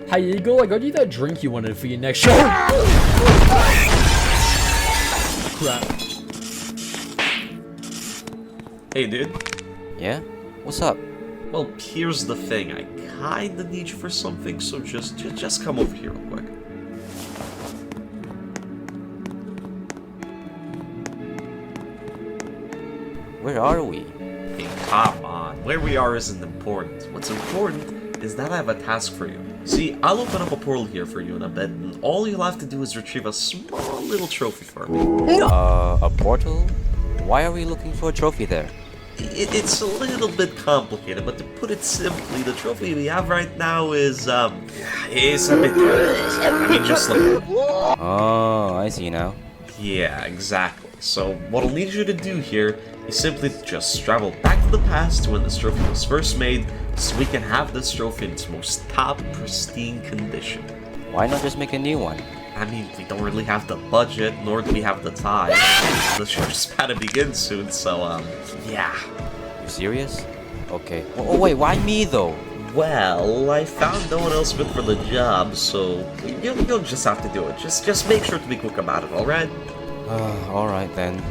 Hey Eagle, I got you that drink you wanted for your next show. Crap. Hey dude. Yeah? What's up? Well, here's the thing. I kinda need you for something, so just come over here real quick. Where are we? Hey, come on. Where we are isn't important. What's important is that I have a task for you. See, I'll open up a portal here for you in a bit, and all you'll have to do is retrieve a small little trophy for me. A portal? Why are we looking for a trophy there? It's a little bit complicated, but to put it simply, the trophy we have right now is a bit worthless. I mean, just look at it. Oh, I see now. Yeah, exactly. So, what I'll need you to do here is simply just travel back to the past to when this trophy was first made, so we can have this trophy in its most top, pristine condition. Why not just make a new one? I mean, we don't really have the budget, nor do we have the time. The show's about to begin soon, so, yeah. You serious? Okay. Oh, wait, why me though? Well, I found no one else fit for the job, so you'll just have to do it. Just make sure to be quick about it, alright? Alright then.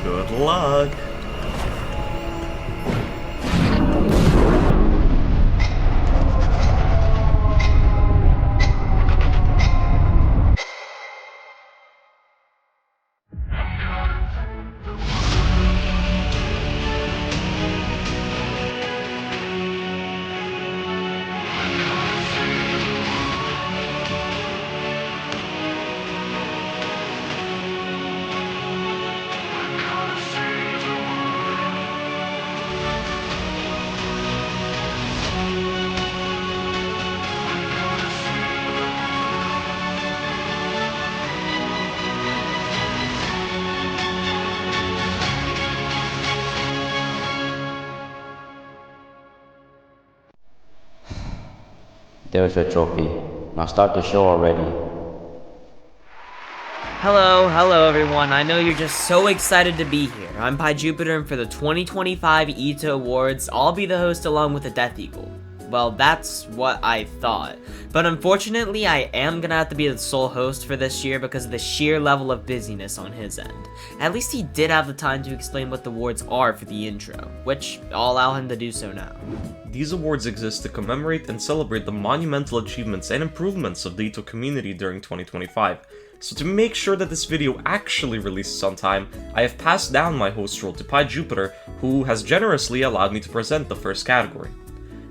Good luck! There's your trophy. Now start the show already. Hello everyone. I know you're just so excited to be here. I'm PyJupiter, and for the 2025 EToH Awards, I'll be the host along with the Death Eagle. Well, that's what I thought. But unfortunately, I am gonna have to be the sole host for this year because of the sheer level of busyness on his end. At least he did have the time to explain what the awards are for the intro, which I'll allow him to do so now. These awards exist to commemorate and celebrate the monumental achievements and improvements of the EToH community during 2025. So to make sure that this video actually releases on time, I have passed down my host role to PyJupiter, who has generously allowed me to present the first category.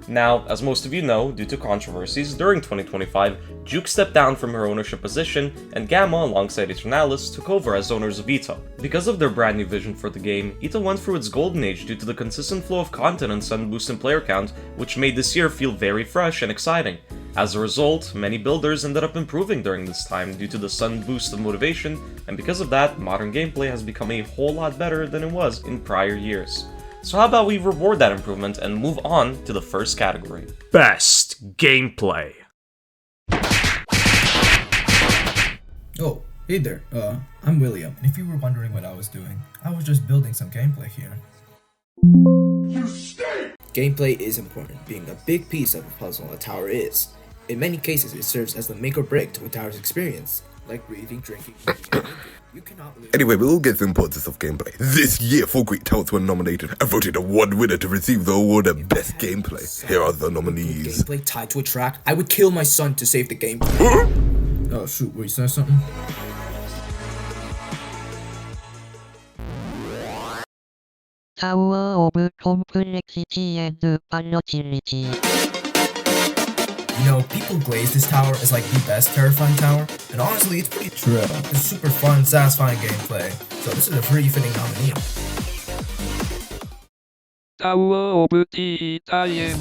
Now, as most of you know, due to controversies during 2025, Juke stepped down from her ownership position, and Gamma alongside Eternalis took over as owners of EToH. Because of their brand new vision for the game, EToH went through its golden age due to the consistent flow of content and sudden boost in player count, which made this year feel very fresh and exciting. As a result, many builders ended up improving during this time due to the sudden boost of motivation, and because of that, modern gameplay has become a whole lot better than it was in prior years. So how about we reward that improvement and move on to the first category. Best Gameplay. Oh, hey there, I'm William, and if you were wondering what I was doing, I was just building some gameplay here. Gameplay is important, being a big piece of a puzzle a tower is. In many cases, it serves as the make or break to a tower's experience, like breathing, drinking, eating, and drinking. You cannot live. Anyway, we'll get to the importance of gameplay. This year, 4 great towers were nominated and voted a one winner to receive the award of Best Gameplay. Here are the nominees. Gameplay tied to a track? I would kill my son to save the gameplay. Oh shoot, were you saying something? Tower of Complexity and Volatility. You know, people glaze this tower as like the best terrifying tower, and honestly, it's pretty true. It's super fun, satisfying gameplay, so this is a pretty fitting nominee. Tower of Titan.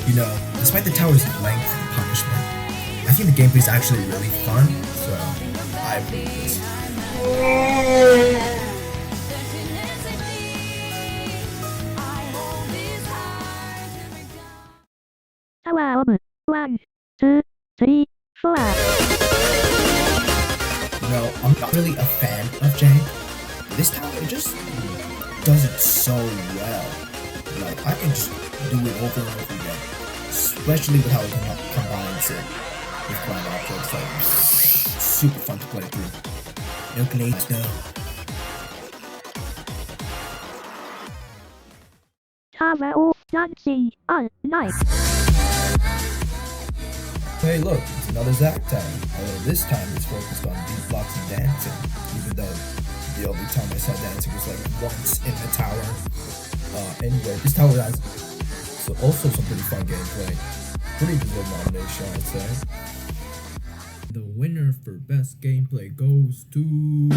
You know, despite the tower's length and punishment, I think the gameplay is actually really fun, so I approve this. Tower of 1, 2, 3, 4. You know, I'm I'm not really a fan of jank. This tower, it just does it so well. Like, I can just do it over and over again. Especially with how it combines it with Climb Opera. It's like, super fun to play through. No glades, no. Tower dancing all night. Hey look, it's another Zack time. Although this time it's focused on beat blocks and dancing. Even though the only time I saw dancing was like once in the tower. Anyway, this tower has also some pretty fun gameplay. Pretty deserved nomination, I'd say. The winner for best gameplay goes to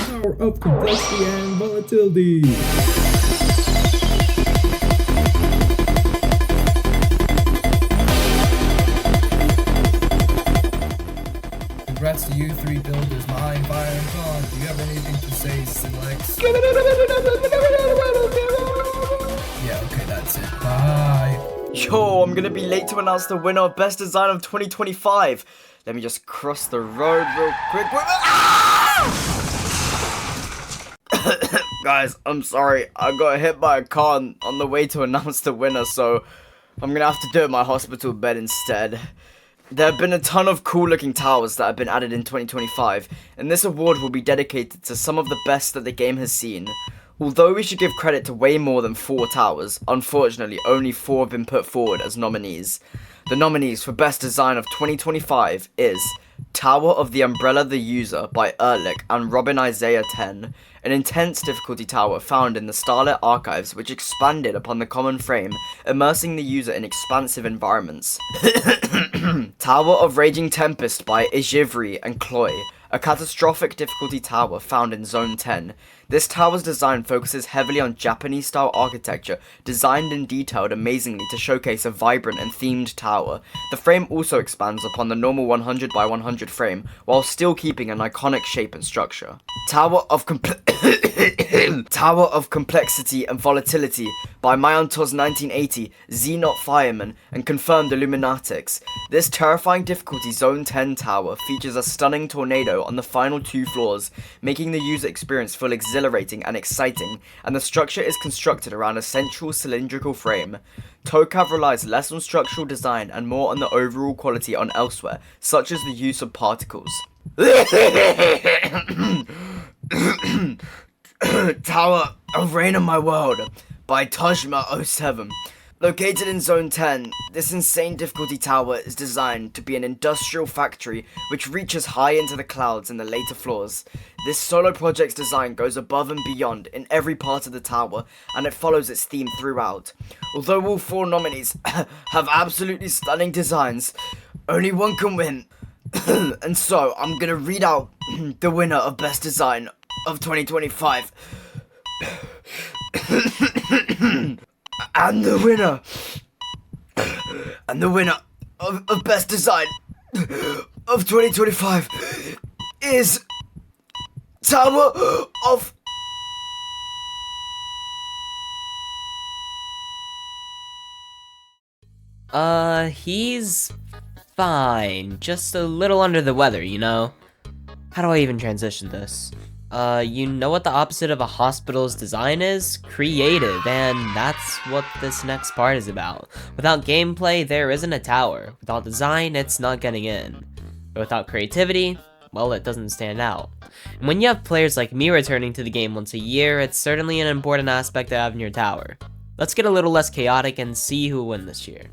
Tower of Complexity and Volatility. Congrats to you three builders, Mine, Fire, and Con. Do you have anything to say, Silex? Yeah, okay, that's it. Bye. Yo, I'm gonna be late to announce the winner of Best Design of 2025. Let me just cross the road real quick. Guys, I'm sorry. I got hit by a car on the way to announce the winner, so I'm gonna have to do it in my hospital bed instead. There have been a ton of cool looking towers that have been added in 2025, and this award will be dedicated to some of the best that the game has seen. Although we should give credit to way more than 4 towers, unfortunately only 4 have been put forward as nominees. The nominees for Best Design of 2025 is Tower of the Umbrella the User by Erlich and Robin Isaiah 10, an intense difficulty tower found in the Starlit Archives which expanded upon the common frame, immersing the user in expansive environments. Tower of Raging Tempest by Ijivri and Chloe, a catastrophic difficulty tower found in Zone 10. This tower's design focuses heavily on Japanese-style architecture, designed and detailed amazingly to showcase a vibrant and themed tower. The frame also expands upon the normal 100 by 100 frame, while still keeping an iconic shape and structure. Tower of Complexity and Volatility by Mayantos 1980, Xenot Fireman, and Confirmed Illuminatics. This terrifying difficulty Zone 10 tower features a stunning tornado on the final 2 floors, making the user experience feel exhilarating and exciting, and the structure is constructed around a central cylindrical frame. TOCAV relies less on structural design and more on the overall quality on elsewhere, such as the use of particles. Tower of Rain on My World by Tajma07. Located in Zone 10, this insane difficulty tower is designed to be an industrial factory which reaches high into the clouds in the later floors. This solo project's design goes above and beyond in every part of the tower, and it follows its theme throughout. Although all 4 nominees have absolutely stunning designs, only one can win. And so, I'm gonna read out the winner of Best Design of 2025. And the winner of Best Design of 2025 is Tower of... He's fine. Just a little under the weather, you know? How do I even transition this? You know what the opposite of a hospital's design is? Creative, and that's what this next part is about. Without gameplay, there isn't a tower. Without design, it's not getting in. But without creativity, well, it doesn't stand out. And when you have players like me returning to the game once a year, it's certainly an important aspect to have in your tower. Let's get a little less chaotic and see who will win this year.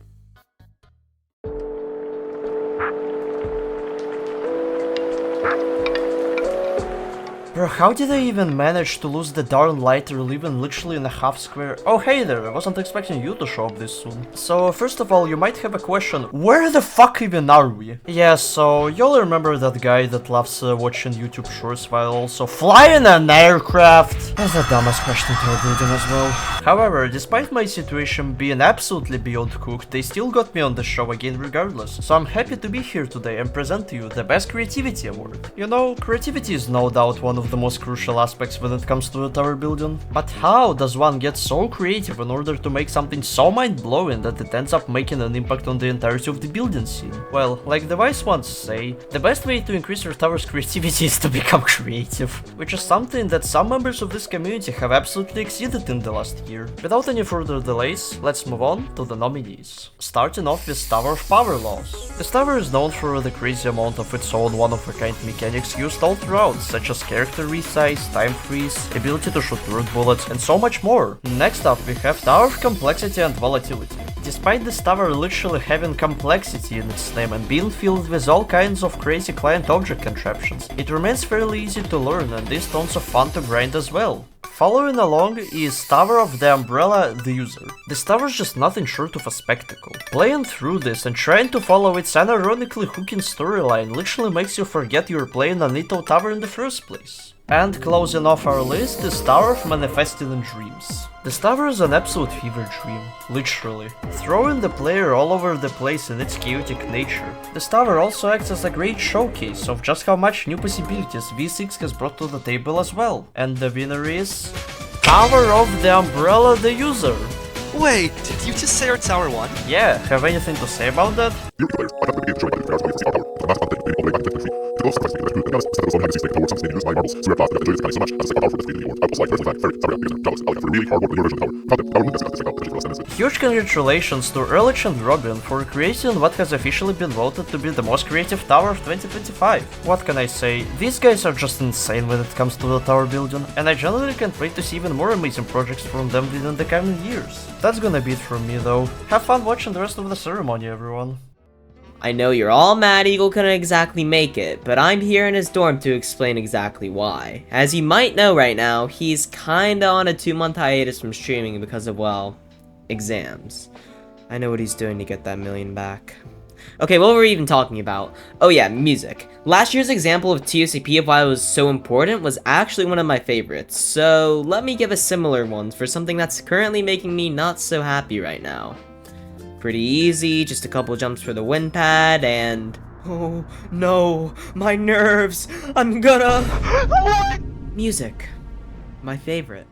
Bro, how did I even manage to lose the darn lighter living literally in a half square? Oh hey there, I wasn't expecting you to show up this soon. So first of all, you might have a question, where the fuck even are we? Yeah, so y'all remember that guy that loves watching YouTube shorts while also flying an aircraft? That's the dumbest question to a building as well. However, despite my situation being absolutely beyond cooked, they still got me on the show again regardless. So I'm happy to be here today and present to you the Best Creativity Award. You know, creativity is no doubt one of of the most crucial aspects when it comes to the tower building. But how does one get so creative in order to make something so mind-blowing that it ends up making an impact on the entirety of the building scene? Well, like the wise ones say, the best way to increase your tower's creativity is to become creative, which is something that some members of this community have absolutely exceeded in the last year. Without any further delays, let's move on to the nominees. Starting off with Tower of Power Laws. This tower is known for the crazy amount of its own one-of-a-kind mechanics used all throughout, such as character resize, time freeze, ability to shoot word bullets, and so much more. Next up, we have Tower of Complexity and Volatility. Despite this tower literally having complexity in its name and being filled with all kinds of crazy client object contraptions, it remains fairly easy to learn and is tons of fun to grind as well. Following along is Tower of the Umbrella the User. This tower is just nothing short of a spectacle. Playing through this and trying to follow its unironically hooking storyline literally makes you forget you're playing an EToH tower in the first place. And closing off our list is Tower of Manifesting in Dreams. This tower is an absolute fever dream, literally, throwing the player all over the place in its chaotic nature. This tower also acts as a great showcase of just how much new possibilities V6 has brought to the table as well. And the winner is... Tower of the Umbrella the User! Wait, did you just say our tower won? Yeah, have anything to say about that? Huge congratulations to Ehrlich and Robin for creating what has officially been voted to be the most creative tower of 2025. What can I say, these guys are just insane when it comes to the tower building, and I genuinely can't wait to see even more amazing projects from them within the coming years. That's gonna be it from me though. Have fun watching the rest of the ceremony, everyone. I know you're all mad Eagle couldn't exactly make it, but I'm here in his dorm to explain exactly why. As you might know right now, he's kinda on a 2-month hiatus from streaming because of, well, exams. I know what he's doing to get that million back. Okay, what were we even talking about? Oh yeah, music. Last year's example of TOCP of why it was so important was actually one of my favorites, so let me give a similar one for something that's currently making me not so happy right now. Pretty easy, just a couple jumps for the wind pad, and... Oh, no, my nerves, I'm gonna... What? Music. My favorite.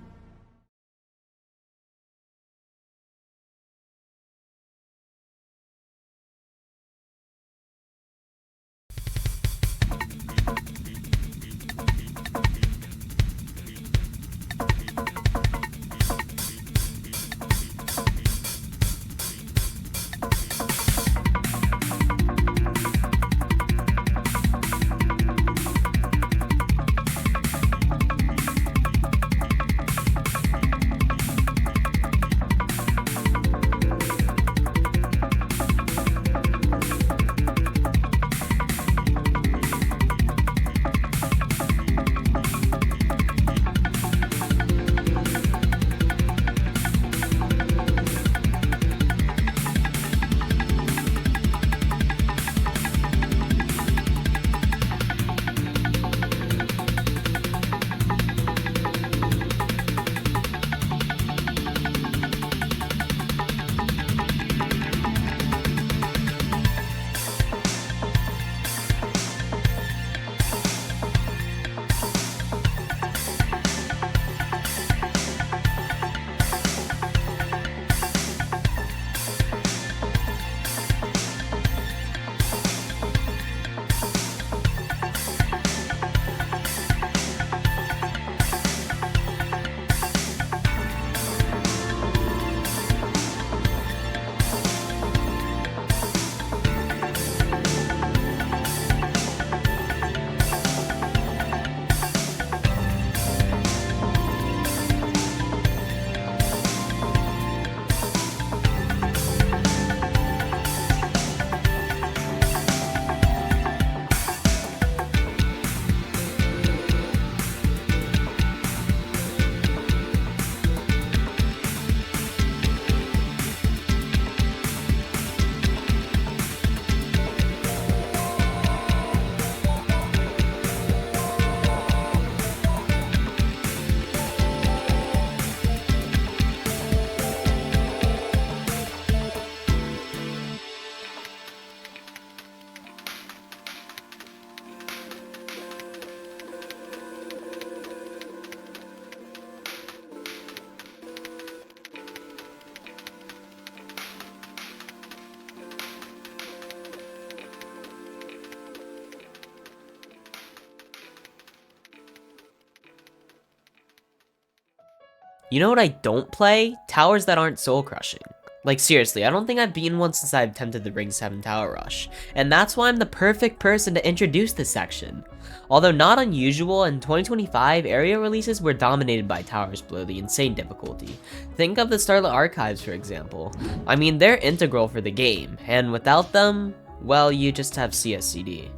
You know what I don't play? Towers that aren't soul crushing. Like seriously, I don't think I've beaten one since I attempted the Ring 7 Tower Rush, and that's why I'm the perfect person to introduce this section. Although not unusual, in 2025, area releases were dominated by towers below the insane difficulty. Think of the Starlit Archives for example. I mean, they're integral for the game, and without them, well, you just have CSCD.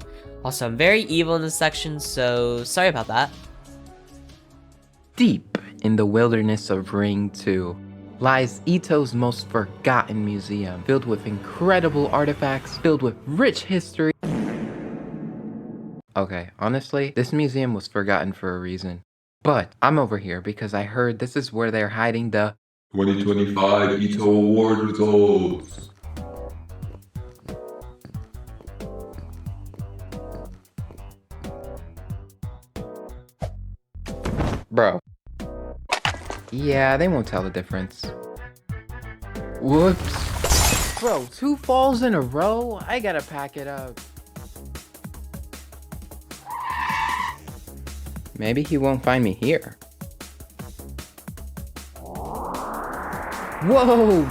Also, I'm very evil in this section, so sorry about that. Deep in the wilderness of Ring 2 lies EToH's most forgotten museum, filled with incredible artifacts, filled with rich history. Okay, honestly, this museum was forgotten for a reason. But I'm over here because I heard this is where they're hiding the 2025 EToH Award results. Bro. Yeah, they won't tell the difference. Whoops. Bro, 2 falls in a row? I gotta pack it up. Maybe he won't find me here. Whoa!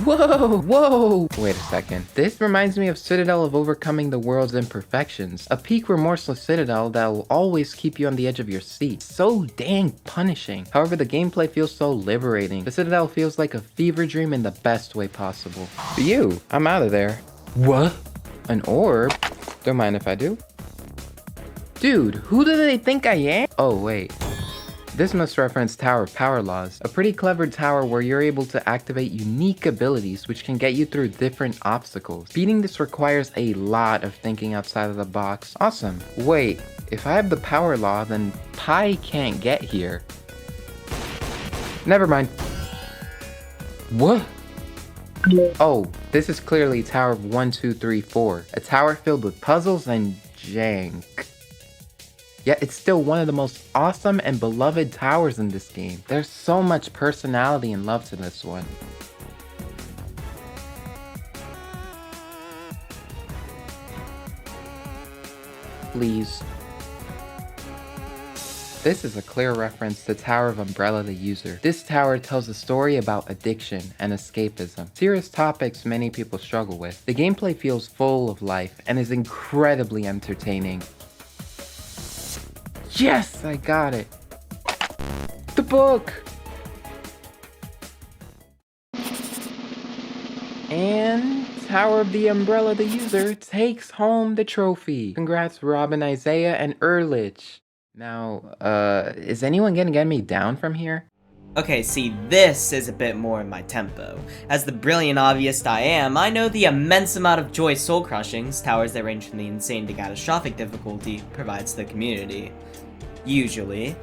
Whoa! Whoa! Wait a second. This reminds me of Citadel of Overcoming the World's Imperfections. A peak remorseless citadel that will always keep you on the edge of your seat. So dang punishing. However, the gameplay feels so liberating. The Citadel feels like a fever dream in the best way possible. For you, I'm out of there. What? An orb? Don't mind if I do. Dude, who do they think I am? Oh wait. This must reference Tower of Power Laws, a pretty clever tower where you're able to activate unique abilities which can get you through different obstacles. Beating this requires a lot of thinking outside of the box. Awesome. Wait, if I have the Power Law, then Pi can't get here. Never mind. What? Oh, this is clearly Tower of 1, 2, 3, 4. A tower filled with puzzles and jank. Yet it's still one of the most awesome and beloved towers in this game. There's so much personality and love to this one. Please. This is a clear reference to Tower of Umbrella the User. This tower tells a story about addiction and escapism, serious topics many people struggle with. The gameplay feels full of life and is incredibly entertaining. Yes, I got it. The book! And Tower of the Umbrella the User takes home the trophy. Congrats Robin, Isaiah, and Ehrlich. Now, is anyone gonna get me down from here? Okay, see, this is a bit more in my tempo. As the brilliant Obbyist I am, I know the immense amount of joy soul crushings, towers that range from the insane to catastrophic difficulty, provides to the community. Usually.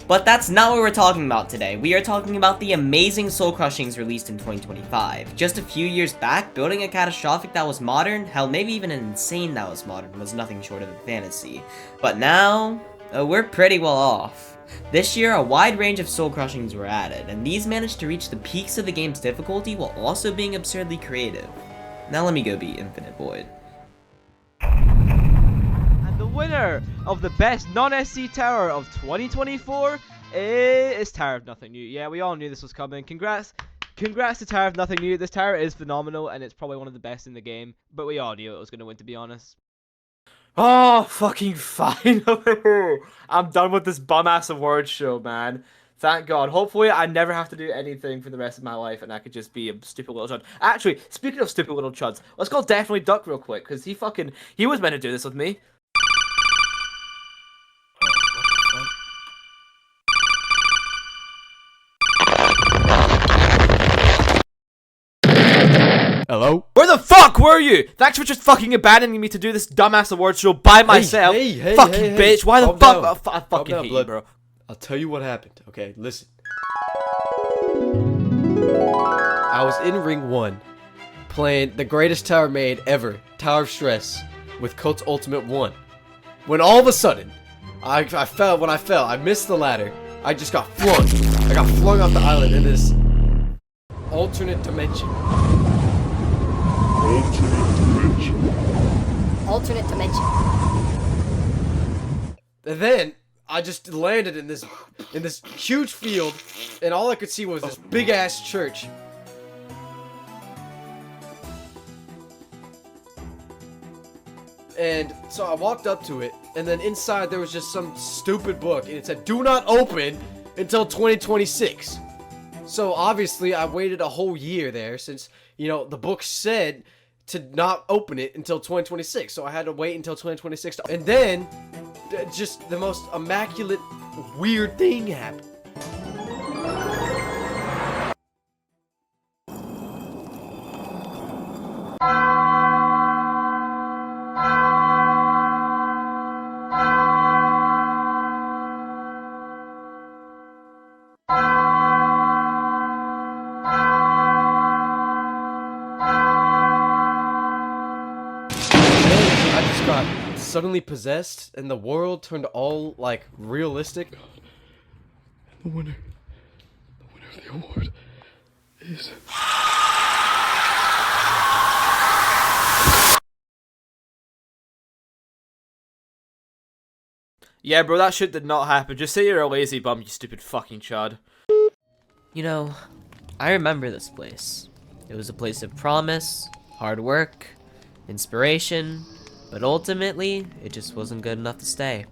But that's not what we're talking about today. We are talking about the amazing soul crushings released in 2025. Just a few years back, building a catastrophic that was modern, hell, maybe even an insane that was modern, was nothing short of a fantasy. But now, we're pretty well off. This year, a wide range of soul crushings were added, and these managed to reach the peaks of the game's difficulty while also being absurdly creative. Now let me go beat Infinite Void. And the winner of the best non-SC tower of 2024 is Tower of Nothing New. Yeah, we all knew this was coming. Congrats to Tower of Nothing New. This tower is phenomenal, and it's probably one of the best in the game, but we all knew it was going to win, to be honest. Oh, fucking finally! I'm done with this bum-ass awards show, man. Thank God. Hopefully, I never have to do anything for the rest of my life, and I could just be a stupid little chud. Actually, speaking of stupid little chuds, let's call Definitely Duck real quick, because he was meant to do this with me. Hello? Where the fuck were you? Thanks for just fucking abandoning me to do this dumbass awards show by myself. Hey, fucking bitch. Why the Calm fuck? down. I fucking hate you, bro. I'll tell you what happened, okay? Listen. I was in Ring 1, playing the greatest tower made ever, Tower of Stress, with Coats Ultimate 1. When all of a sudden, I fell. When I fell, I missed the ladder. I just got flung. I got flung off the island in this alternate dimension. Alternate dimension. And then I just landed in this huge field, and all I could see was this big ass church. And so I walked up to it, and then inside there was just some stupid book, and it said, "Do not open until 2026." So obviously I waited a whole year there, since, you know, the book said to not open it until 2026. So I had to wait until 2026. And then, just the most immaculate, weird thing happened. I just got suddenly possessed, and the world turned all, like, realistic. The winner of the award is... Yeah, bro, that shit did not happen. Just say you're a lazy bum, you stupid fucking chud. You know, I remember this place. It was a place of promise, hard work, inspiration, but ultimately, it just wasn't good enough to stay.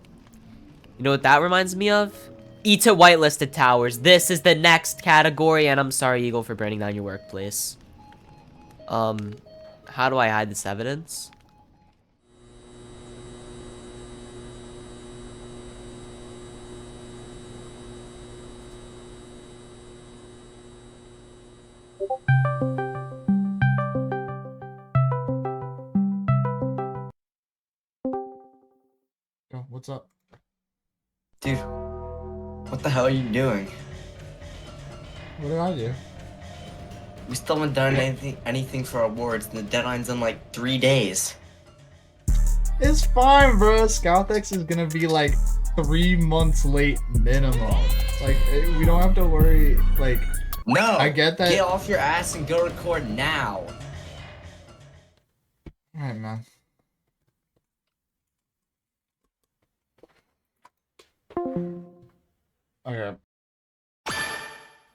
You know what that reminds me of? EToH Whitelisted Towers. This is the next category, and I'm sorry, Eagle, for burning down your workplace. How do I hide this evidence? Yo, what's up? Dude, what the hell are you doing? What did I do? We still haven't done anything for awards, and the deadline's in like 3 days. It's fine, bro. Scoutex is gonna be like 3 months late minimum. Like, we don't have to worry. Like, no, I get that. Get off your ass and go record now. Alright, man. Okay.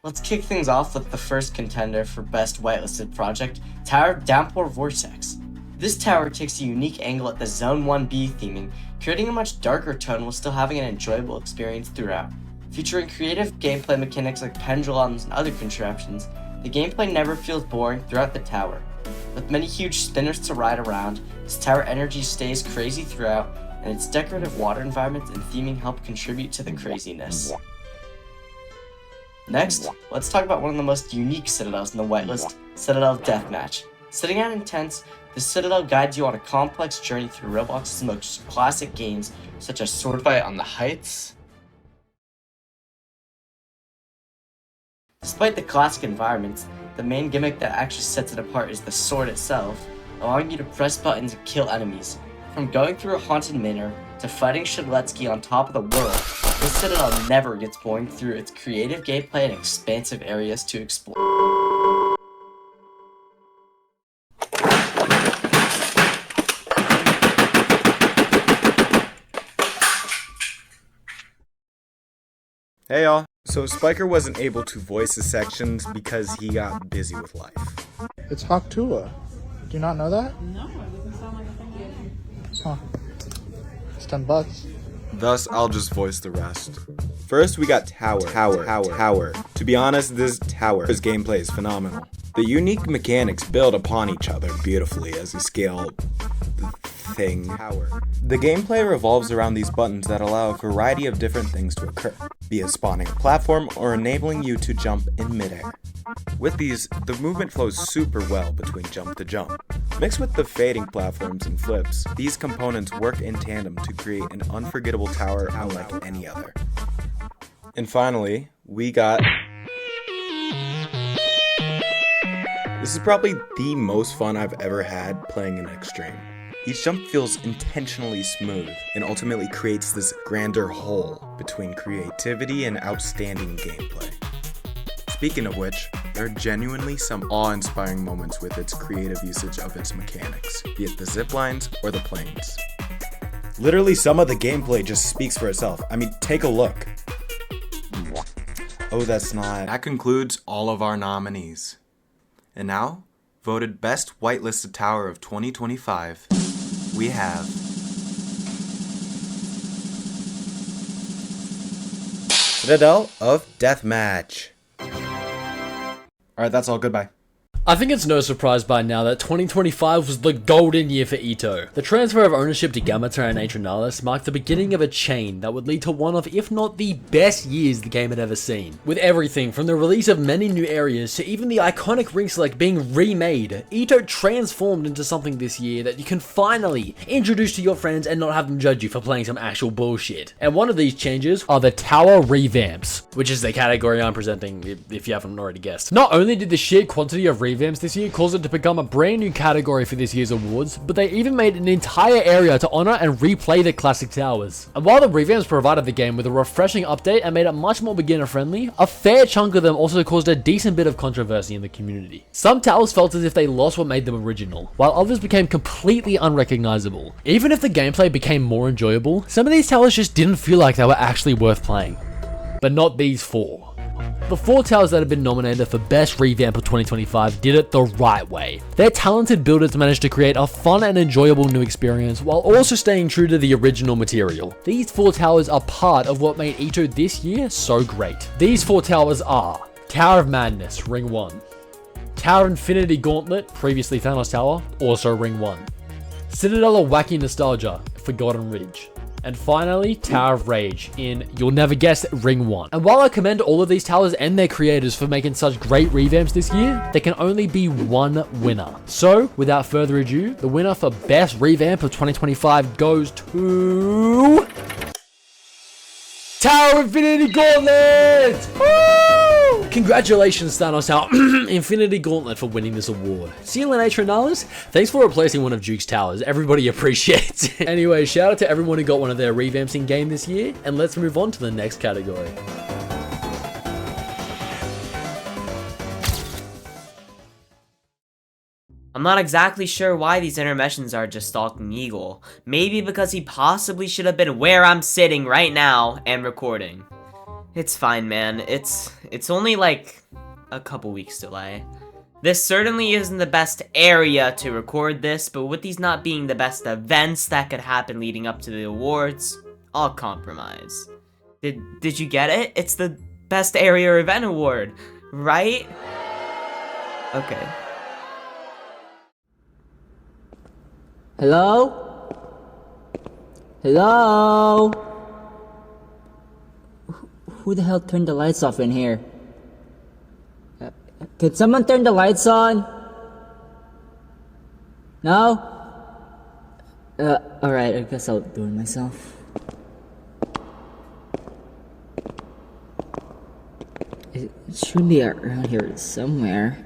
Let's kick things off with the first contender for Best Whitelisted Project, Tower of Downpour Vortex. This tower takes a unique angle at the Zone 1B theming, creating a much darker tone while still having an enjoyable experience throughout. Featuring creative gameplay mechanics like pendulums and other contraptions, the gameplay never feels boring throughout the tower. With many huge spinners to ride around, this tower energy stays crazy throughout, and its decorative water environments and theming help contribute to the craziness. Next, let's talk about one of the most unique citadels in the whitelist, Citadel Deathmatch. Sitting at Intense, the Citadel guides you on a complex journey through Roblox's most classic games, such as Swordfight on the Heights. Despite the classic environments, the main gimmick that actually sets it apart is the sword itself, allowing you to press buttons and kill enemies. From going through a haunted manor to fighting Shadletsky on top of the world, this Citadel never gets boring through its creative gameplay and expansive areas to explore. Hey y'all. So Spiker wasn't able to voice the sections because he got busy with life. It's Haktua. Do you not know that? No, it doesn't sound like a thing. Huh. It's $10. Thus, I'll just voice the rest. First, we got Tower. To be honest, this tower's gameplay is phenomenal. The unique mechanics build upon each other beautifully as you scale the thing. The gameplay revolves around these buttons that allow a variety of different things to occur, be it spawning a platform or enabling you to jump in midair. With these, the movement flows super well between jump to jump. Mixed with the fading platforms and flips, these components work in tandem to create an unforgettable tower unlike any other. And finally, we got... This is probably the most fun I've ever had playing an Extreme. Each jump feels intentionally smooth and ultimately creates this grander whole between creativity and outstanding gameplay. Speaking of which, there are genuinely some awe-inspiring moments with its creative usage of its mechanics, be it the zip lines or the planes. Literally, some of the gameplay just speaks for itself. I mean, take a look. Oh, that's not... That concludes all of our nominees. And now, voted Best Whitelisted Tower of 2025, we have... Citadel of Deathmatch. Alright, that's all. Goodbye. I think it's no surprise by now that 2025 was the golden year for EToH. The transfer of ownership to Gamata and Aetronalis marked the beginning of a chain that would lead to one of, if not the best years the game had ever seen. With everything from the release of many new areas to even the iconic ring select being remade, EToH transformed into something this year that you can finally introduce to your friends and not have them judge you for playing some actual bullshit. And one of these changes are the Tower Revamps, which is the category I'm presenting if you haven't already guessed. Not only did the sheer quantity of revamps this year caused it to become a brand new category for this year's awards, but they even made an entire area to honor and replay the classic towers. And while the revamps provided the game with a refreshing update and made it much more beginner friendly, a fair chunk of them also caused a decent bit of controversy in the community. Some towers felt as if they lost what made them original, while others became completely unrecognizable. Even if the gameplay became more enjoyable, some of these towers just didn't feel like they were actually worth playing. But not these four. The four towers that have been nominated for Best Revamp of 2025 did it the right way. Their talented builders managed to create a fun and enjoyable new experience while also staying true to the original material. These four towers are part of what made EToH this year so great. These four towers are Tower of Madness, Ring 1. Tower Infinity Gauntlet, previously Thanos Tower, also Ring 1. Citadel of Wacky Nostalgia, Forgotten Ridge. And finally, Tower of Rage in, you'll never guess, Ring 1. And while I commend all of these towers and their creators for making such great revamps this year, there can only be one winner. So, without further ado, the winner for Best Revamp of 2025 goes to... Tower Infinity Gauntlet! Woo! Congratulations, Thanos Tower Infinity Gauntlet, for winning this award. Seal and Aetronalis, thanks for replacing one of Duke's towers. Everybody appreciates it. Anyway, shout out to everyone who got one of their revamps in game this year, and let's move on to the next category. I'm not exactly sure why these intermissions are just stalking Eagle. Maybe because he possibly should have been where I'm sitting right now and recording. It's fine, man. It's only like a couple weeks delay. This certainly isn't the best area to record this, but with these not being the best events that could happen leading up to the awards, I'll compromise. Did you get it? It's the best area or event award, right? Okay. Hello? Hello? Who the hell turned the lights off in here? Could someone turn the lights on? No? Alright, I guess I'll do it myself. It should be around here somewhere.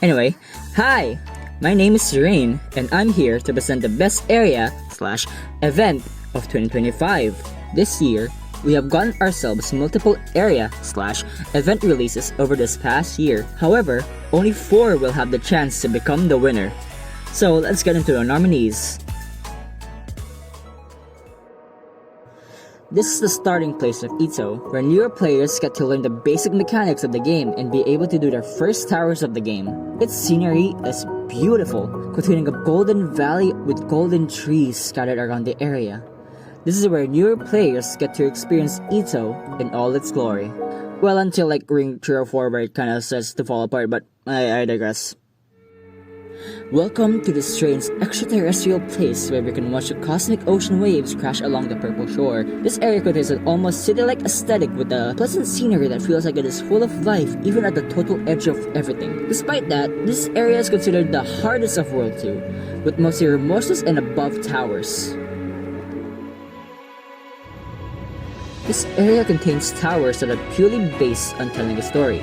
Anyway, hi! My name is Serene, and I'm here to present the best area/event of 2025. This year, we have gotten ourselves multiple area/event releases over this past year. However, only 4 will have the chance to become the winner. So let's get into the nominees. This is the starting place of EToH, where newer players get to learn the basic mechanics of the game and be able to do their first towers of the game. Its scenery is beautiful, containing a golden valley with golden trees scattered around the area. This is where newer players get to experience EToH in all its glory. Well, until like Ring 3 or 4 where it kinda starts to fall apart, but I digress. Welcome to this strange extraterrestrial place where we can watch the cosmic ocean waves crash along the purple shore. This area contains an almost city-like aesthetic with a pleasant scenery that feels like it is full of life even at the total edge of everything. Despite that, this area is considered the hardest of World 2, with mostly remorseless and above towers. This area contains towers that are purely based on telling a story.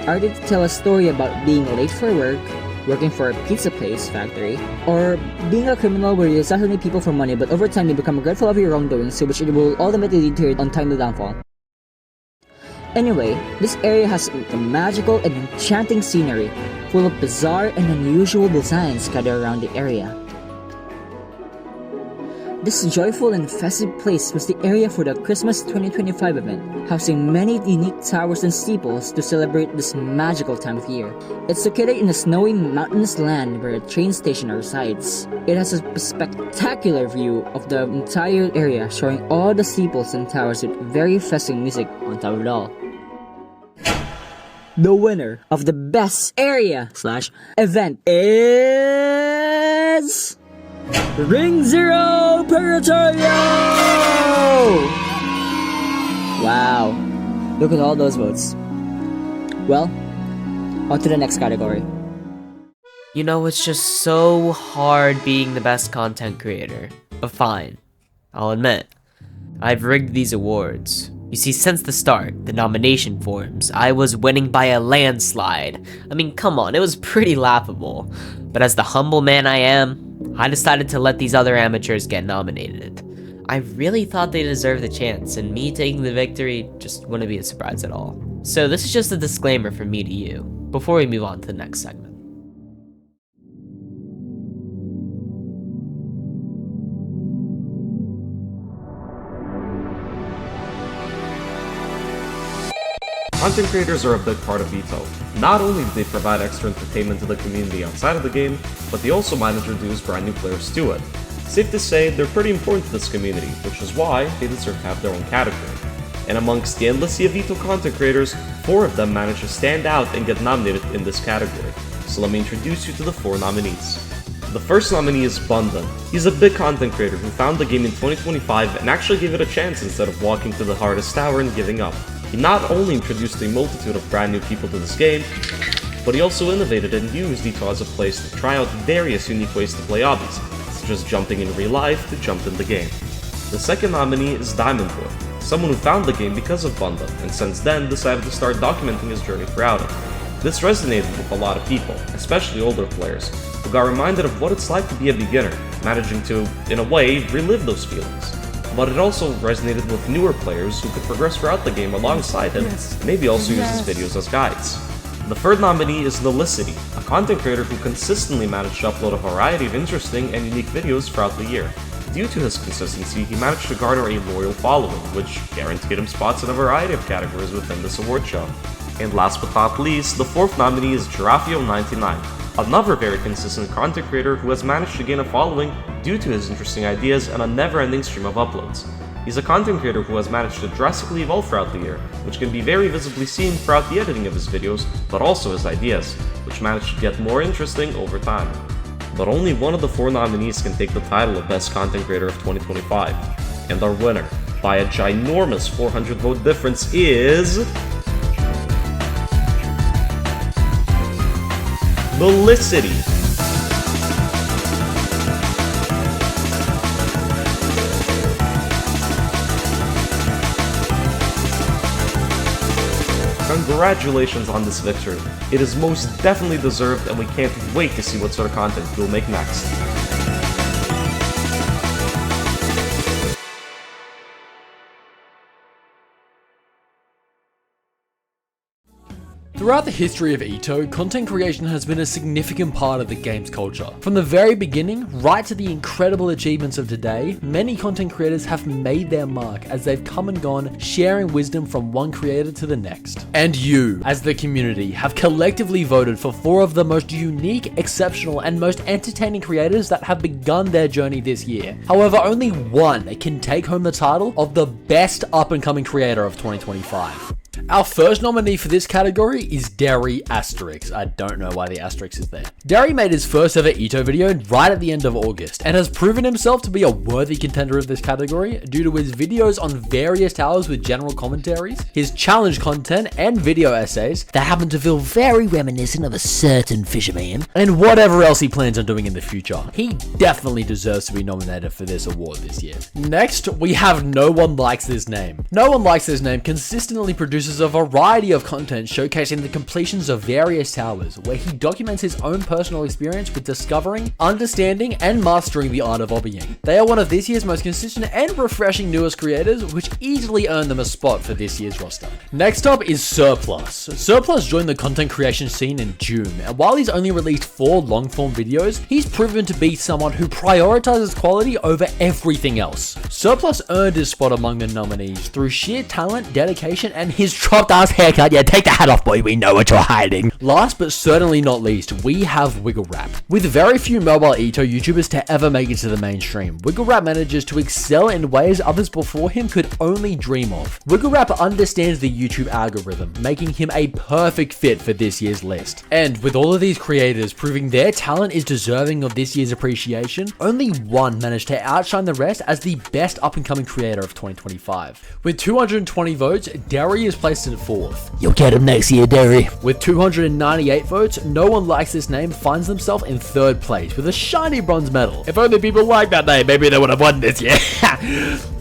Are they to tell a story about being late for work, working for a pizza place factory, or being a criminal where you assassinate people for money but over time you become regretful of your wrongdoings, to which it will ultimately lead to your untimely downfall. Anyway, this area has a magical and enchanting scenery, full of bizarre and unusual designs scattered around the area. This joyful and festive place was the area for the Christmas 2025 event, housing many unique towers and steeples to celebrate this magical time of year. It's located in a snowy mountainous land where a train station resides. It has a spectacular view of the entire area, showing all the steeples and towers with very festive music on top of it all. The winner of the best area / event is Ring Zero Purgatorio! Wow, look at all those votes. Well, on to the next category. You know, it's just so hard being the best content creator. But fine, I'll admit, I've rigged these awards. You see, since the start, the nomination forms, I was winning by a landslide. I mean, come on, it was pretty laughable. But as the humble man I am, I decided to let these other amateurs get nominated. I really thought they deserved the chance, and me taking the victory just wouldn't be a surprise at all. So this is just a disclaimer from me to you, before we move on to the next segment. Content creators are a big part of EToH. Not only do they provide extra entertainment to the community outside of the game, but they also might introduce brand new players to it. Safe to say, they're pretty important to this community, which is why they deserve to have their own category. And amongst the endless sea of EToH content creators, 4 of them managed to stand out and get nominated in this category. So let me introduce you to the 4 nominees. The first nominee is Bundan. He's a big content creator who found the game in 2025 and actually gave it a chance instead of walking to the hardest tower and giving up. He not only introduced a multitude of brand new people to this game, but he also innovated and used EToH as a place to try out various unique ways to play Obbyist, such as jumping in real life to jump in the game. The second nominee is Diamond Boy, someone who found the game because of Bundan, and since then decided to start documenting his journey throughout it. This resonated with a lot of people, especially older players, who got reminded of what it's like to be a beginner, managing to, in a way, relive those feelings. But it also resonated with newer players who could progress throughout the game alongside him, maybe also use his videos as guides. The third nominee is Nelicity, a content creator who consistently managed to upload a variety of interesting and unique videos throughout the year. Due to his consistency, he managed to garner a loyal following, which guaranteed him spots in a variety of categories within this award show. And last but not least, the fourth nominee is Girafio99, another very consistent content creator who has managed to gain a following due to his interesting ideas and a never-ending stream of uploads. He's a content creator who has managed to drastically evolve throughout the year, which can be very visibly seen throughout the editing of his videos, but also his ideas, which managed to get more interesting over time. But only one of the 4 nominees can take the title of Best Content Creator of 2025, and our winner, by a ginormous 400 vote difference, is Nelicity. Congratulations on this victory. It is most definitely deserved, and we can't wait to see what sort of content you'll make next. Throughout the history of EToH, content creation has been a significant part of the game's culture. From the very beginning, right to the incredible achievements of today, many content creators have made their mark as they've come and gone, sharing wisdom from one creator to the next. And you, as the community, have collectively voted for 4 of the most unique, exceptional, and most entertaining creators that have begun their journey this year. However, only one can take home the title of the best up-and-coming creator of 2025. Our first nominee for this category is Derry Asterix. I don't know why the asterisk is there. Derry made his first ever EToH video right at the end of August and has proven himself to be a worthy contender of this category due to his videos on various towers with general commentaries, his challenge content and video essays that happen to feel very reminiscent of a certain fisherman, and whatever else he plans on doing in the future. He definitely deserves to be nominated for this award this year. Next, we have No One Likes This Name. No One Likes This Name consistently produces releases a variety of content showcasing the completions of various towers, where he documents his own personal experience with discovering, understanding, and mastering the art of obbying. They are one of this year's most consistent and refreshing newest creators, which easily earned them a spot for this year's roster. Next up is Surplus. Surplus joined the content creation scene in June, and while he's only released 4 long-form videos, he's proven to be someone who prioritizes quality over everything else. Surplus earned his spot among the nominees through sheer talent, dedication, and his chopped ass haircut. Yeah, take the hat off, boy, we know what you're hiding. Last but certainly not least, we have Wiggle Rap. With very few mobile EToH YouTubers to ever make it to the mainstream, Wiggle Rap manages to excel in ways others before him could only dream of. Wiggle Rap understands the YouTube algorithm, making him a perfect fit for this year's list. And with all of these creators proving their talent is deserving of this year's appreciation, only one managed to outshine the rest as the best up-and-coming creator of 2025. With 220 votes, Derry is placed in 4th. You'll get him next year, Derry. With 298 votes, No One Likes This Name finds themselves in 3rd place with a shiny bronze medal. If only people like that name, maybe they would have won this year.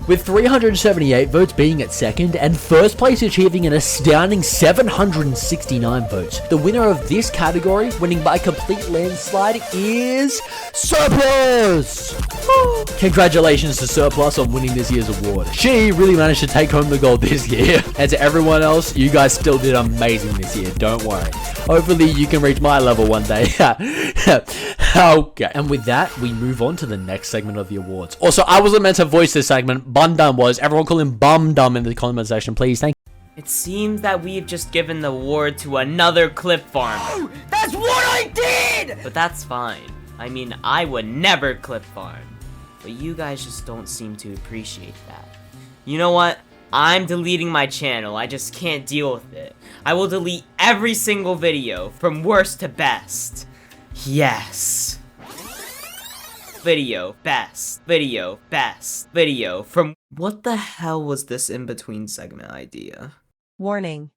With 378 votes being at 2nd, and 1st place achieving an astounding 769 votes. The winner of this category, winning by complete landslide, is Surplus! Congratulations to Surplus on winning this year's award. She really managed to take home the gold this year. And to everyone else, you guys still did amazing this year, don't worry. Hopefully you can reach my level one day. Okay, and with that, we move on to the next segment of the awards. Also, I wasn't meant to voice this segment. Bum Dum was. Everyone call him Bum Dum in the comment section, please. Thank you. It seems that we've just given the award to another clip farmer. That's what I did! But that's fine. I mean, I would never clip farm. But you guys just don't seem to appreciate that. You know what? I'm deleting my channel. I just can't deal with it. I will delete every single video from worst to best. Yes. Video, best, video, best, video from... What the hell was this in-between segment idea? Warning.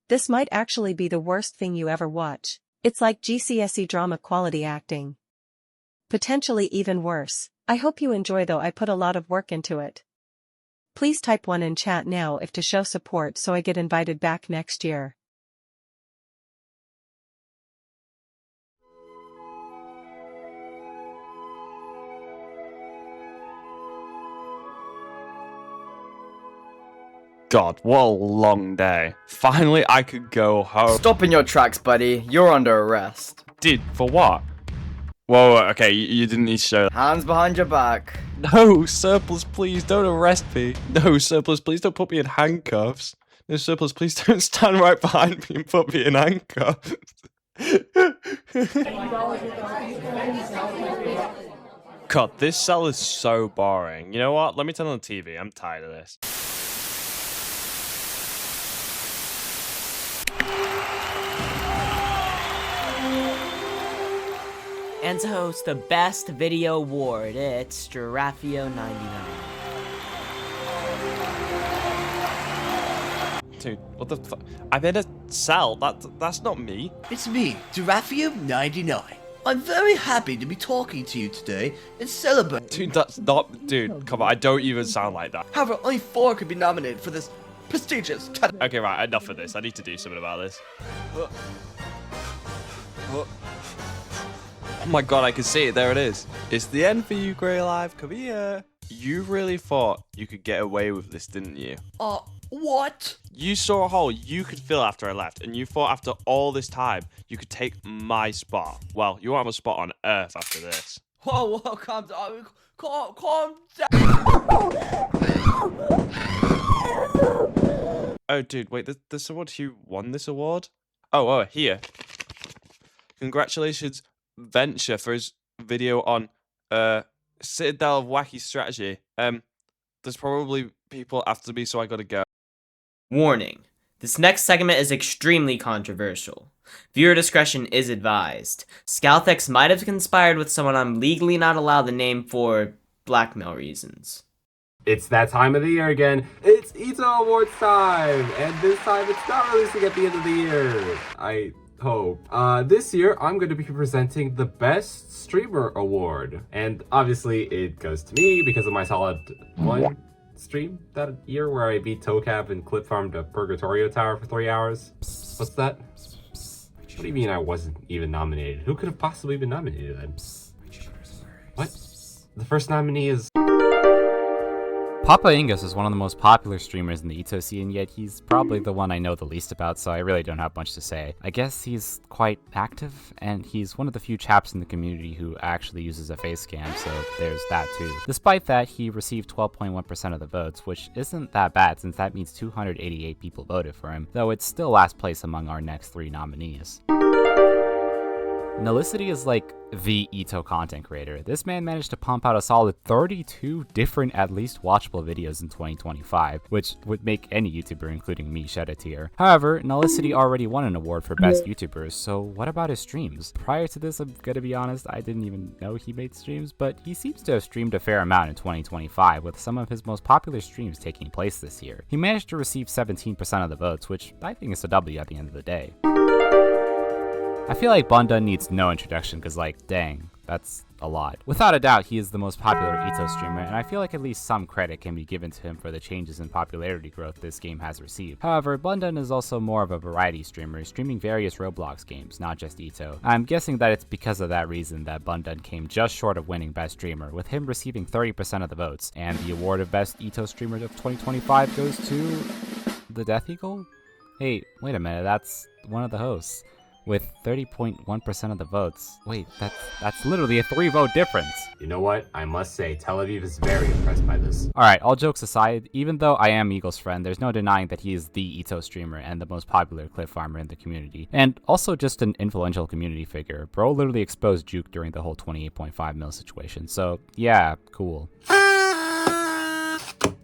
This might actually be the worst thing you ever watch. It's like GCSE drama quality acting. Potentially even worse. I hope you enjoy, though I put a lot of work into it. Please type 1 in chat now if to show support so I get invited back next year. God, what a long day. Finally, I could go home. Stop in your tracks, buddy. You're under arrest. Dude, for what? Whoa, okay, you didn't need to show that. Hands behind your back. No, Surplus, please don't arrest me. No, Surplus, please don't put me in handcuffs. No, Surplus, please don't stand right behind me and put me in handcuffs. God, this cell is so boring. You know what? Let me turn on the TV. I'm tired of this. And to host the Best Video Award, it's Girafio99. Dude, what the fuck? I'm in a cell. That's not me. It's me, Girafio99. I'm very happy to be talking to you today and celebrate. Dude, that's not... Dude, come on. I don't even sound like that. However, only 4 could be nominated for this prestigious category. Okay, right. Enough of this. I need to do something about this. Oh my god, I can see it. There it is. It's the end for you, Grey Live. Come here. You really thought you could get away with this, didn't you? What? You saw a hole you could fill after I left, and you thought after all this time you could take my spot. Well, you won't have a spot on Earth after this. Whoa, calm down. Calm down. Oh, dude, wait, there's someone who won this award? Oh, here. Congratulations, Venture, for his video on Citadel of Wacky Strategy. There's probably people after me, so I gotta go. Warning. This next segment is extremely controversial. Viewer discretion is advised. Scalthex might have conspired with someone I'm legally not allowed to name for blackmail reasons. It's that time of the year again. It's EToH Awards time! And this time it's not releasing at the end of the year. I hope. This year I'm going to be presenting the Best Streamer Award. And obviously it goes to me because of my solid 1, stream that year where I beat Tocab and clip farmed a Purgatorio Tower for 3 hours? What's that? What do you mean I wasn't even nominated? Who could have possibly been nominated then? What? The first nominee is... Papa Ingus is one of the most popular streamers in the EToH scene, yet he's probably the one I know the least about, so I really don't have much to say. I guess he's quite active, and he's one of the few chaps in the community who actually uses a face cam, so there's that too. Despite that, he received 12.1% of the votes, which isn't that bad since that means 288 people voted for him, though it's still last place among our next 3 nominees. Nelicity is like the EToH content creator. This man managed to pump out a solid 32 different at least watchable videos in 2025, which would make any YouTuber, including me, shed a tear. However, Nelicity already won an award for best YouTubers, so what about his streams? Prior to this, I'm gonna be honest, I didn't even know he made streams, but he seems to have streamed a fair amount in 2025, with some of his most popular streams taking place this year. He managed to receive 17% of the votes, which I think is a W at the end of the day. I feel like Bundun needs no introduction because, like, dang, that's a lot. Without a doubt, he is the most popular EToH streamer, and I feel like at least some credit can be given to him for the changes in popularity growth this game has received. However, Bundun is also more of a variety streamer, streaming various Roblox games, not just EToH. I'm guessing that it's because of that reason that Bundun came just short of winning Best Streamer, with him receiving 30% of the votes, and the award of Best EToH Streamer of 2025 goes to... the Death Eagle? Hey, wait a minute, that's one of the hosts. With 30.1% of the votes. Wait, that's literally a 3-vote difference. You know what? I must say, Tel Aviv is very impressed by this. Alright, all jokes aside, even though I am Eagle's friend, there's no denying that he is the EToH streamer and the most popular clip farmer in the community. And also just an influential community figure. Bro literally exposed Juke during the whole 28.5 mil situation, so yeah, cool.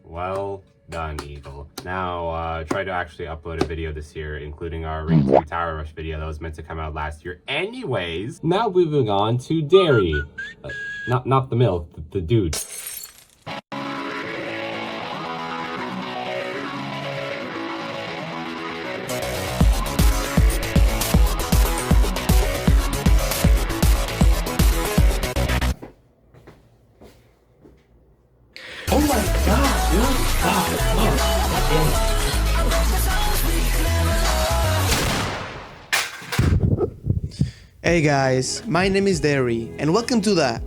Well done, Eagle. Now, try to actually upload a video this year, including our Ring 2 Tower Rush video that was meant to come out last year anyways. Now moving on to Dairy. Not the milk, the dude. Oh my god, dude! Hey guys, my name is Derry, and welcome to the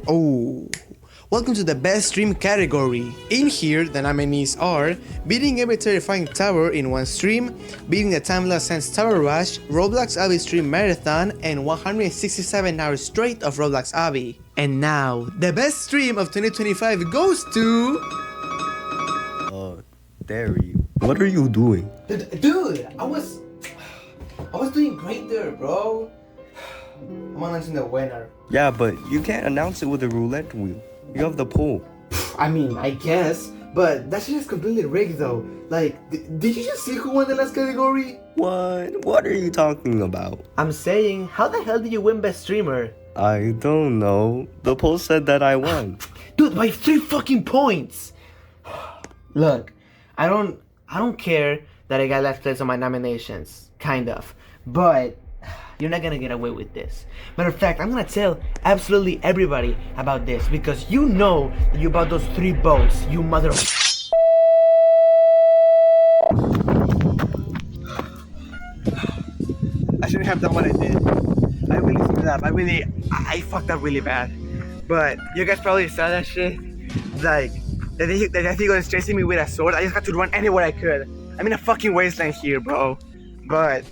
best stream category. In here, the nominees are beating every terrifying tower in one stream, beating the Timeless Sense Tower Rush, Roblox Obby Stream Marathon, and 167 hours straight of Roblox Obby. And now, the best stream of 2025 goes to... Derry, what are you doing? Dude, I was doing great there, bro. I'm announcing the winner. Yeah, but you can't announce it with a roulette wheel. You have the poll. I mean, I guess, but that shit is completely rigged though. Like, did you just see who won the last category? What? What are you talking about? I'm saying, how the hell did you win best streamer? I don't know. The poll said that I won. Dude, by 3 fucking points! Look, I don't care that I got last place on my nominations. Kind of. But you're not gonna get away with this. Matter of fact, I'm gonna tell absolutely everybody about this because you know that you bought those 3 votes, you mother... I shouldn't have done what I did. I really screwed up. I fucked up really bad. But you guys probably saw that shit. Like, the Death Eagle is chasing me with a sword. I just had to run anywhere I could. I'm in a fucking wasteland here, bro. But...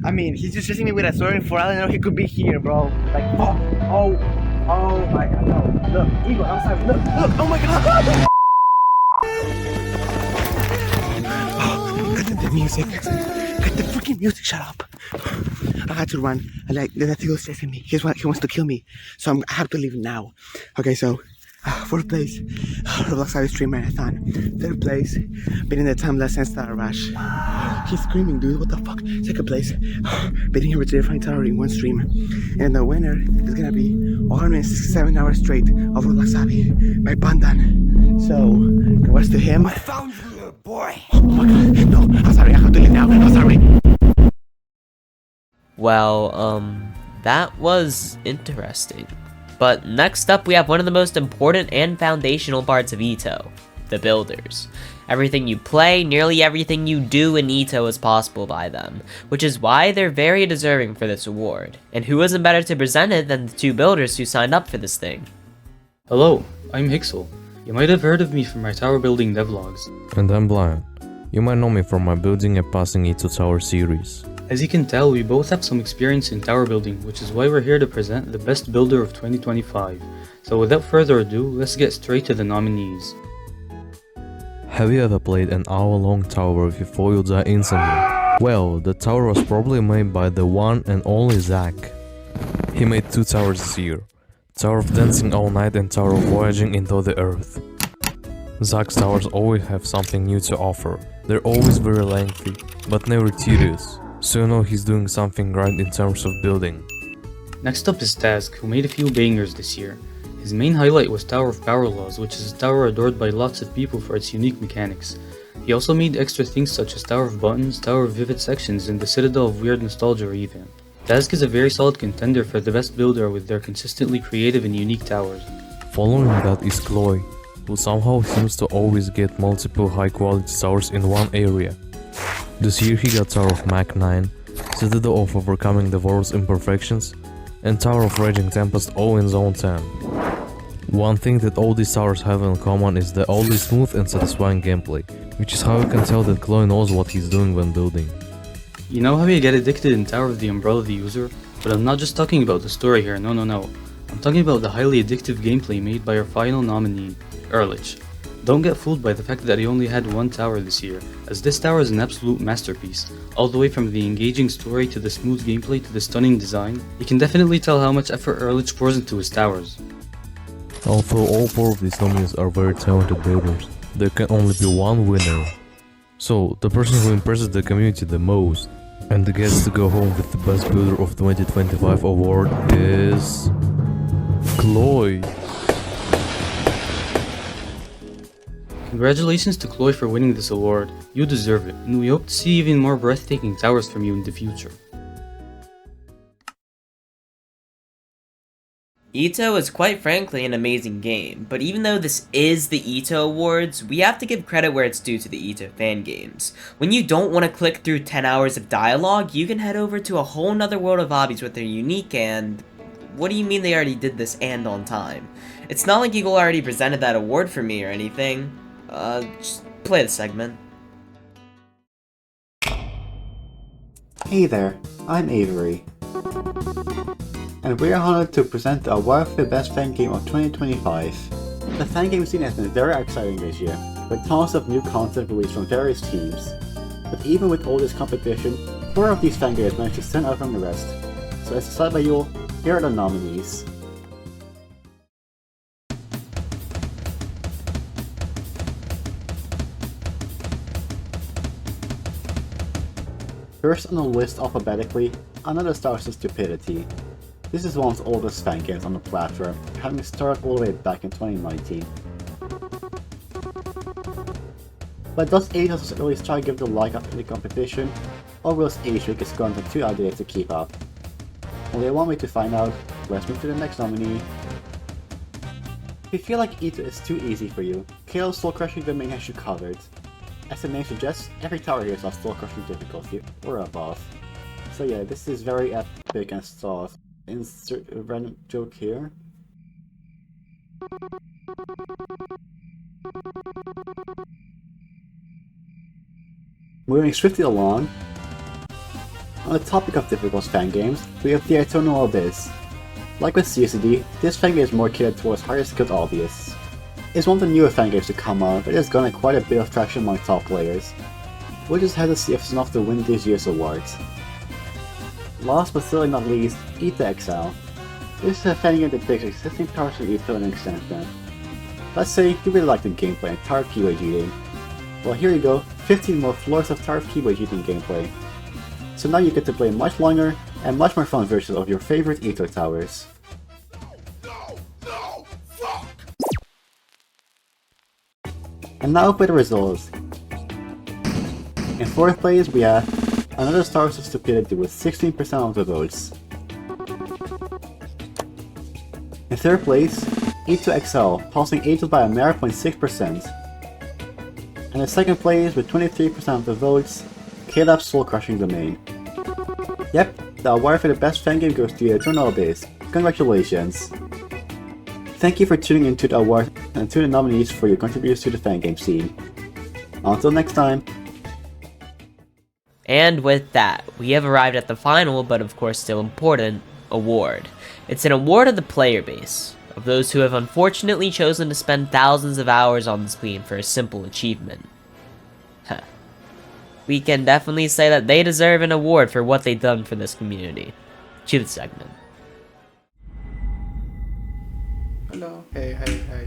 I mean, he's just chasing me with a sword, and for all I know, he could be here, bro. Like, oh my god, no. Look, Eagle, outside, look, oh my god! Cut the music. Cut the freaking music, shut up. I had to run. Like, the Death Eagle's chasing me. He wants to kill me. So I have to leave now. Okay, so... 4th place, Roblox Obby Stream Marathon. 3rd place, beating the Timeless Sense Tower Rush. He's screaming, dude, what the fuck? 2nd place, beating every terrifying tower in one stream. And the winner is gonna be 167 hours straight of Roblox Obby by Bundun. So, congrats to him. I found you, boy! Oh my god, no, I'm sorry, I have to leave now, I'm sorry. Well, that was interesting. But next up, we have one of the most important and foundational parts of EToH, the builders. Everything you play, nearly everything you do in EToH is possible by them, which is why they're very deserving for this award. And who isn't better to present it than the two builders who signed up for this thing? Hello, I'm Hixel. You might have heard of me from my tower building devlogs. And I'm Blind. You might know me from my building and passing EToH Tower series. As you can tell, we both have some experience in tower building, which is why we're here to present the best builder of 2025. So without further ado, let's get straight to the nominees. Have you ever played an hour-long tower before you die instantly? Well, the tower was probably made by the one and only Zach. He made 2 towers this year. Tower of Dancing All Night and Tower of Voyaging into the Earth. Zach's towers always have something new to offer. They're always very lengthy, but never tedious. So you know he's doing something right in terms of building. Next up is Task, who made a few bangers this year. His main highlight was Tower of Power Laws, which is a tower adored by lots of people for its unique mechanics. He also made extra things such as Tower of Buttons, Tower of Vivid Sections, and the Citadel of Weird Nostalgia Revamped. Task is a very solid contender for the best builder with their consistently creative and unique towers. Following that is Chloe, who somehow seems to always get multiple high quality towers in one area. This year he got Tower of Mach 9, Citadel of Overcoming the World's Imperfections, and Tower of Raging Tempest all in Zone 10. One thing that all these towers have in common is the oddly smooth and satisfying gameplay, which is how you can tell that Chloe knows what he's doing when building. You know how you get addicted in Tower of the Umbrella of the User? But I'm not just talking about the story here, no. I'm talking about the highly addictive gameplay made by our final nominee, EToH. Don't get fooled by the fact that he only had 1 tower this year, as this tower is an absolute masterpiece. All the way from the engaging story to the smooth gameplay to the stunning design, you can definitely tell how much effort EToH pours into his towers. Although all 4 of these nominees are very talented builders, there can only be one winner. So, the person who impresses the community the most and gets to go home with the Best Builder of 2025 award is... Chloe. Congratulations to Chloe for winning this award. You deserve it, and we hope to see even more breathtaking towers from you in the future. EToH is quite frankly an amazing game, but even though this is the EToH Awards, we have to give credit where it's due to the EToH Fangames. When you don't want to click through 10 hours of dialogue, you can head over to a whole nother world of Obbyist with their unique and... What do you mean they already did this and on time? It's not like Eagle already presented that award for me or anything. Just play the segment. Hey there, I'm Avery. And we're honored to present the award for the best Fangame of 2025. The Fangame scene has been very exciting this year, with tons of new content released from various teams. But even with all this competition, 4 of these Fangames managed to stand out from the rest. So as decided by you, here are the nominees. First on the list alphabetically, another Stars of Stupidity. This is one of the oldest fan games on the platform, having started all the way back in 2019. But does EToH really try to give the leg up in the competition, or will its age week is going to be too outdated to keep up? Only one way to find out, let's move to the next nominee. If you feel like EToH is too easy for you, KO Soul Crushing Domain has you covered. As the name suggests, every tower here is of Soul Crushing difficulty, or above. So yeah, this is very epic and stuff. Insert a random joke here. Moving swiftly along, on the topic of difficult fan games, we have the Eternal Abyss. Like with CSD, this fan game is more catered towards higher skilled Obbyists. It's one of the newer fan games to come out, but it has garnered quite a bit of traction among top players. We'll just have to see if it's enough to win this year's awards. Last but certainly not least, EToH Exile. This is a fan game that takes existing towers from EToH and extends them. Let's say you really like the gameplay and tired of keyword cheating. Well, here you go, 15 more floors of tired of keyword cheating gameplay. So now you get to play much longer and much more fun versions of your favorite EToH towers. And now for the results. In 4th place we have another Stars of Stupidity with 16% of the votes. In 3rd place, EToH Excel, passing EToH by a mere 0.6%. And in second place with 23% of the votes, Caleb's Soul Crushing Domain. Yep, the award for the best fan game goes to the Eternal Obbyist. Congratulations! Thank you for tuning into the award and to the nominees for your contributions to the fan game scene. Until next time! And with that, we have arrived at the final, but of course still important, award. It's an award of the player base, of those who have unfortunately chosen to spend thousands of hours on this game for a simple achievement. Huh. We can definitely say that they deserve an award for what they've done for this community. Cue the segment. Hello. Hey,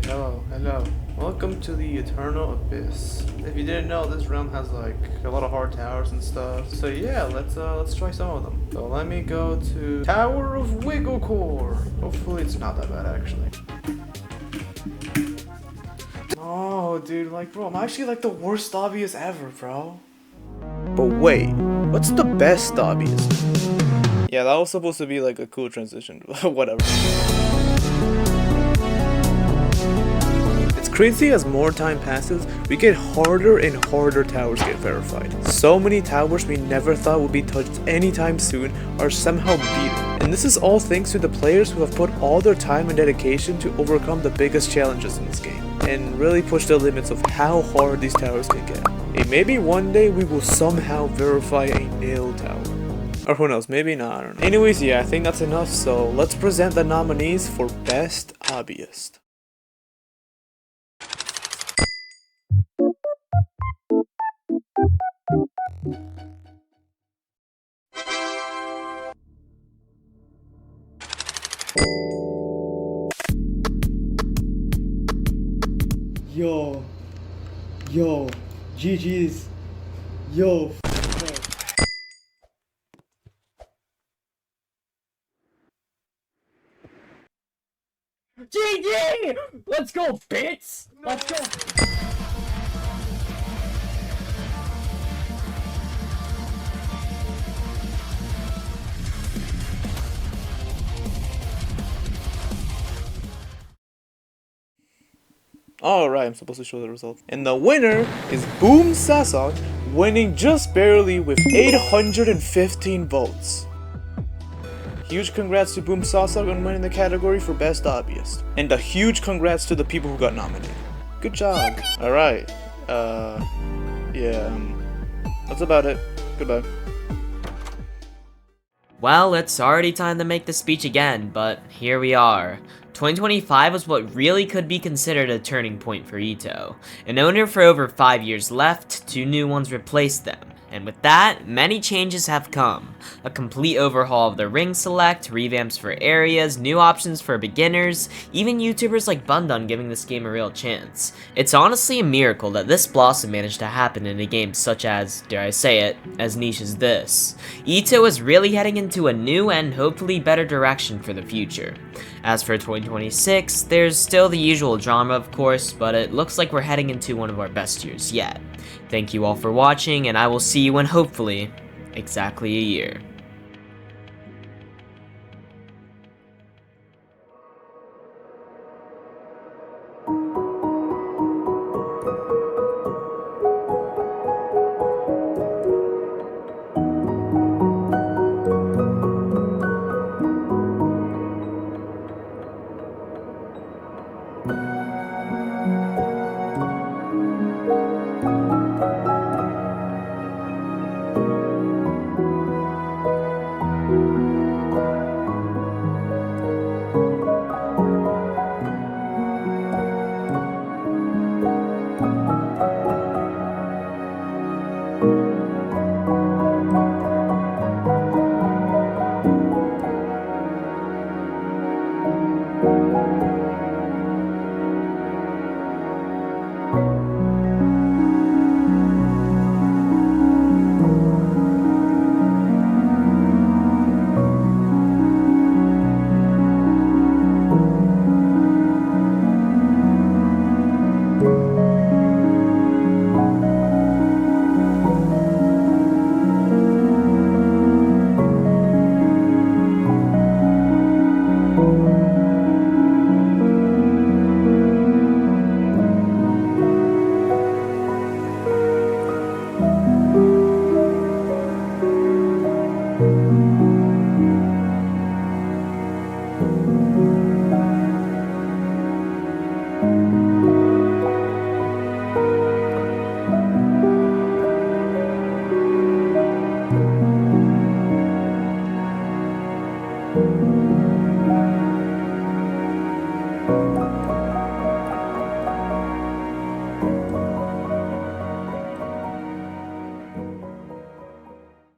hello. Welcome to the Eternal Abyss. If you didn't know, this realm has like a lot of hard towers and stuff. So yeah, let's try some of them. So let me go to Tower of Wigglecore. Hopefully it's not that bad actually. Oh, dude, like bro, I'm actually like the worst Obbyist ever, bro. But wait, what's the best Obbyist? Yeah, that was supposed to be like a cool transition. Whatever. Crazy as more time passes, we get harder and harder towers get verified. So many towers we never thought would be touched anytime soon are somehow beaten. And this is all thanks to the players who have put all their time and dedication to overcome the biggest challenges in this game, and really push the limits of how hard these towers can get. And maybe one day we will somehow verify a nil tower. Or who knows, maybe not, I don't know. Anyways, yeah, I think that's enough, so let's present the nominees for Best Obbyist. Yo, GG's, yo. GG! Let's go, bitch! Let's go! Alright, I'm supposed to show the results. And the winner is Boom Sasok, winning just barely with 815 votes. Huge congrats to Boom Sasok on winning the category for Best Obbyist. And a huge congrats to the people who got nominated. Good job. Alright. Yeah, that's about it. Goodbye. Well, it's already time to make the speech again, but here we are. 2025 was what really could be considered a turning point for EToH. An owner for over 5 years left, 2 new ones replaced them. And with that, many changes have come. A complete overhaul of the ring select, revamps for areas, new options for beginners, even YouTubers like Bundun giving this game a real chance. It's honestly a miracle that this blossom managed to happen in a game such as, dare I say it, as niche as this. EToH is really heading into a new and hopefully better direction for the future. As for 2026, there's still the usual drama of course, but it looks like we're heading into one of our best years yet. Thank you all for watching, and I will see you in hopefully exactly a year.